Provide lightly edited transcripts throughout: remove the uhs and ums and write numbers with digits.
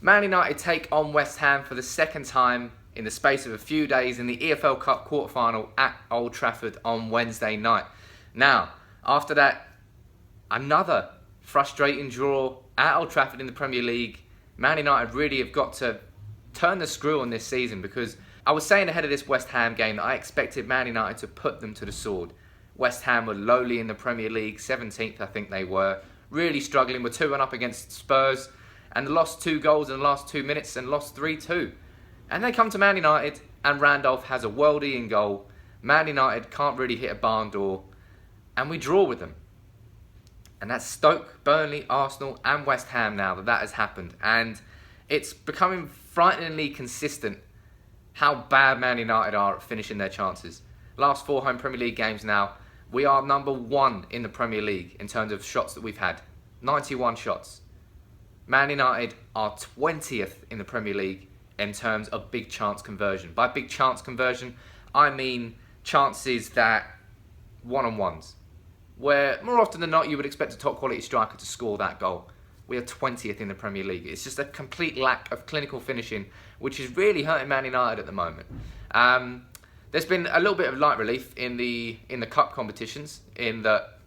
Man United take on West Ham for the second time in the space of a few days in the EFL Cup quarter-final at Old Trafford on Wednesday night. Now, after that, another frustrating draw at Old Trafford in the Premier League. Man United really have got to turn the screw on this season, because I was saying ahead of this West Ham game that I expected Man United to put them to the sword. West Ham were lowly in the Premier League, 17th I think they were, really struggling, were 2-1 up against Spurs, and lost 2 goals in the last 2 minutes and lost 3-2. And they come to Man United and Randolph has a worldie in goal. Man United can't really hit a barn door, and we draw with them. And that's Stoke, Burnley, Arsenal and West Ham now that has happened. And it's becoming frighteningly consistent how bad Man United are at finishing their chances. Last 4 home Premier League games now, we are number 1 in the Premier League in terms of shots that we've had. 91 shots. Man United are 20th in the Premier League in terms of big chance conversion. By big chance conversion, I mean chances that one-on-ones, where more often than not you would expect a top quality striker to score that goal. We are 20th in the Premier League. It's just a complete lack of clinical finishing, which is really hurting Man United at the moment. There's been a little bit of light relief in the cup competitions, in that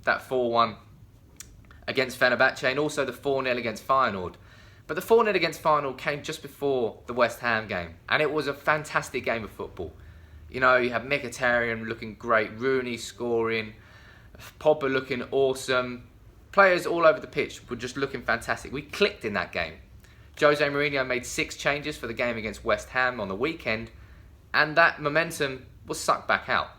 4-1 against Fenerbahce and also the 4-0 against Feyenoord. But the 4-0 against Feyenoord came just before the West Ham game, and it was a fantastic game of football. You know, you have Mkhitaryan looking great, Rooney scoring, Pogba looking awesome. Players all over the pitch were just looking fantastic. We clicked in that game. Jose Mourinho made 6 changes for the game against West Ham on the weekend, and that momentum was sucked back out.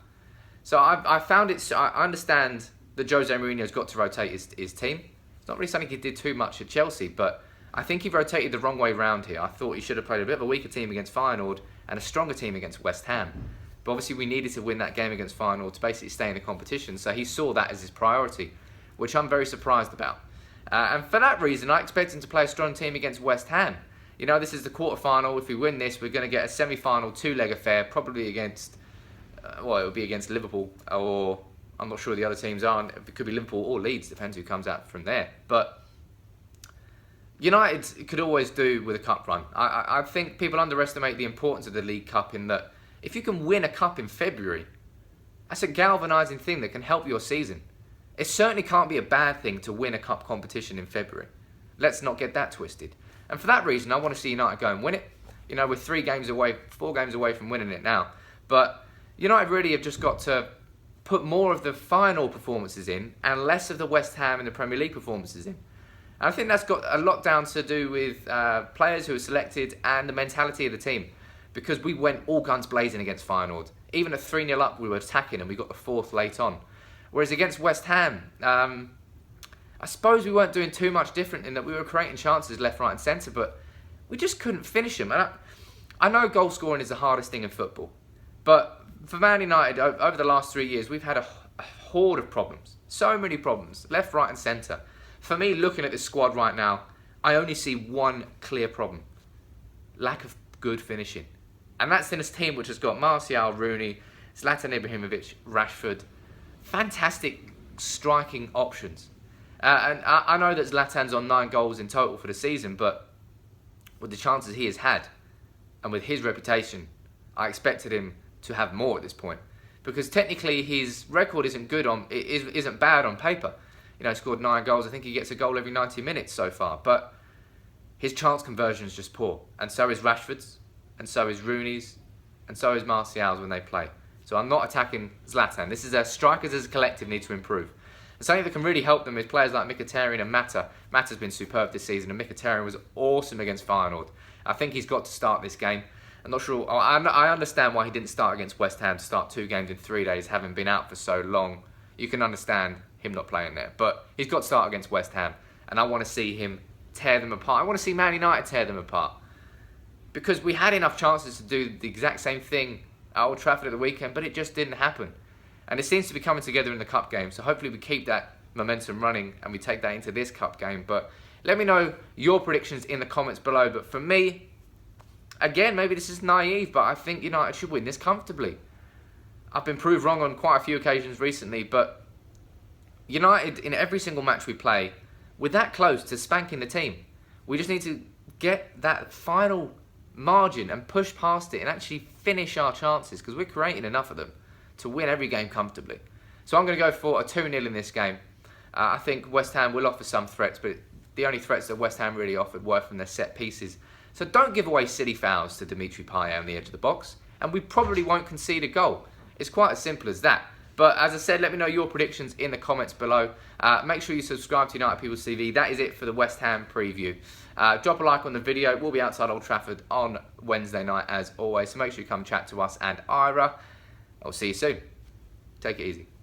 So I found it. I understand that Jose Mourinho's got to rotate his team. It's not really something he did too much at Chelsea, but I think he rotated the wrong way round here. I thought he should have played a bit of a weaker team against Feyenoord and a stronger team against West Ham. But obviously we needed to win that game against Feyenoord to basically stay in the competition, so he saw that as his priority, which I'm very surprised about. And for that reason, I expect him to play a strong team against West Ham. You know, this is the quarter-final. If we win this, we're going to get a semi-final 2-leg affair, probably against, it would be against Liverpool, or I'm not sure who the other teams are. It could be Liverpool or Leeds, depends who comes out from there. But United could always do with a cup run. I think people underestimate the importance of the League Cup, in that if you can win a cup in February, that's a galvanising thing that can help your season. It certainly can't be a bad thing to win a cup competition in February. Let's not get that twisted. And for that reason, I want to see United go and win it. You know, we're 4 games away from winning it now. But United really have just got to put more of the final performances in and less of the West Ham and the Premier League performances in. And I think that's got a lot down to do with players who are selected and the mentality of the team. Because we went all guns blazing against Feyenoord. Even at 3-0 up, we were attacking and we got the 4th late on. Whereas against West Ham, I suppose we weren't doing too much different in that we were creating chances left, right and centre, but we just couldn't finish them. And I know goal scoring is the hardest thing in football, but for Man United, over the last 3 years, we've had a horde of problems. So many problems, left, right and centre. For me, looking at this squad right now, I only see one clear problem. Lack of good finishing. And that's in a team which has got Martial, Rooney, Zlatan Ibrahimovic, Rashford. Fantastic striking options. And I know that Zlatan's on 9 goals in total for the season, but with the chances he has had, and with his reputation, I expected him to have more at this point. Because technically his record isn't bad on paper. You know, he scored 9 goals. I think he gets a goal every 90 minutes so far. But his chance conversion is just poor. And so is Rashford's, and so is Rooney's, and so is Martial's when they play. So I'm not attacking Zlatan. This is strikers as a collective need to improve. And something that can really help them is players like Mkhitaryan and Mata. Mata's been superb this season, and Mkhitaryan was awesome against Feyenoord. I think he's got to start this game. I'm not sure. I understand why he didn't start against West Ham to start 2 games in 3 days, having been out for so long. You can understand him not playing there. But he's got to start against West Ham, and I want to see him tear them apart. I want to see Man United tear them apart. Because we had enough chances to do the exact same thing at Old Trafford at the weekend, but it just didn't happen. And it seems to be coming together in the cup game, so hopefully we keep that momentum running and we take that into this cup game. But let me know your predictions in the comments below. But for me, again, maybe this is naive, but I think United should win this comfortably. I've been proved wrong on quite a few occasions recently, but United, in every single match we play, we're that close to spanking the team. We just need to get that final margin and push past it and actually finish our chances, because we're creating enough of them to win every game comfortably. So I'm going to go for a 2-0 in this game. I think West Ham will offer some threats, but the only threats that West Ham really offered were from their set pieces. So don't give away silly fouls to Dimitri Payet on the edge of the box, and we probably won't concede a goal. It's quite as simple as that. But as I said, let me know your predictions in the comments below. Make sure you subscribe to United People's TV. That is it for the West Ham preview. Drop a like on the video. We'll be outside Old Trafford on Wednesday night as always. So make sure you come chat to us and Ira. I'll see you soon. Take it easy.